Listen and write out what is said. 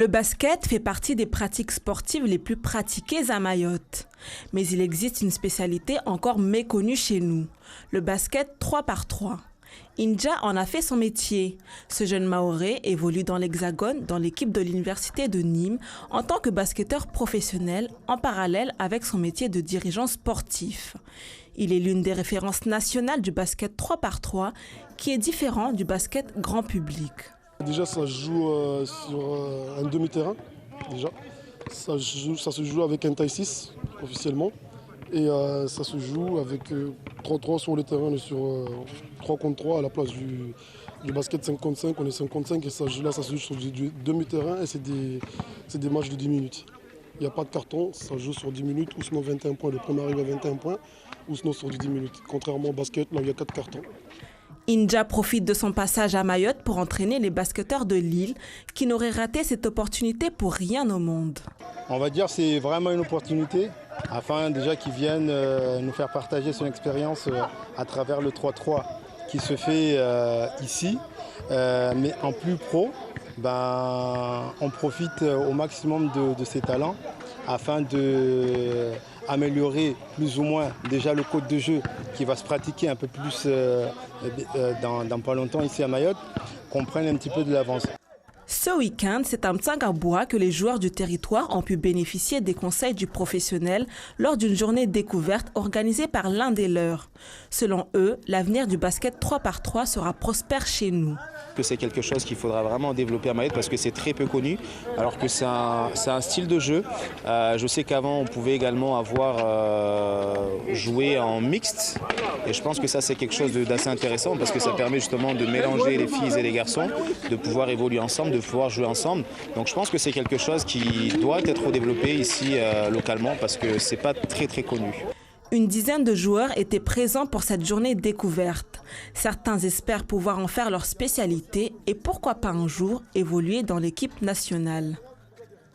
Le basket fait partie des pratiques sportives les plus pratiquées à Mayotte. Mais il existe une spécialité encore méconnue chez nous, le basket 3x3. Inja en a fait son métier. Ce jeune Mahorais évolue dans l'Hexagone dans l'équipe de l'Université de Nîmes en tant que basketteur professionnel en parallèle avec son métier de dirigeant sportif. Il est l'une des références nationales du basket 3x3 qui est différent du basket grand public. Déjà, ça se joue sur un demi-terrain. Déjà. Ça se joue avec un taille 6 officiellement. Et ça se joue avec 3-3 sur le terrain, sur 3 contre 3 à la place du basket 5 contre 5. On est 5 contre 5 et ça se joue sur du demi-terrain et c'est des matchs de 10 minutes. Il n'y a pas de carton, ça joue sur 10 minutes ou sinon 21 points. Le premier arrive à 21 points ou sinon sur du 10 minutes. Contrairement au basket, là il y a 4 cartons. Inja profite de son passage à Mayotte pour entraîner les basketteurs de Lille qui n'auraient raté cette opportunité pour rien au monde. On va dire que c'est vraiment une opportunité afin déjà qu'ils viennent nous faire partager son expérience à travers le 3-3 qui se fait ici. Mais en plus pro, on profite au maximum de ses talents afin d'améliorer plus ou moins déjà le code de jeu qui va se pratiquer un peu plus dans pas longtemps ici à Mayotte, qu'on prenne un petit peu de l'avance. Ce week-end, c'est à Mtsangaboua que les joueurs du territoire ont pu bénéficier des conseils du professionnel lors d'une journée découverte organisée par l'un des leurs. Selon eux, l'avenir du basket 3x3 sera prospère chez nous. C'est quelque chose qu'il faudra vraiment développer à Mayotte parce que c'est très peu connu, alors que c'est un style de jeu. Je sais qu'avant, on pouvait également avoir joué en mixte. Et je pense que ça, c'est quelque chose d'assez intéressant parce que ça permet justement de mélanger les filles et les garçons, de pouvoir évoluer ensemble, de pouvoir jouer ensemble. Donc je pense que c'est quelque chose qui doit être développé ici localement parce que c'est pas très connu. Une dizaine de joueurs étaient présents pour cette journée découverte. Certains espèrent pouvoir en faire leur spécialité et pourquoi pas un jour évoluer dans l'équipe nationale.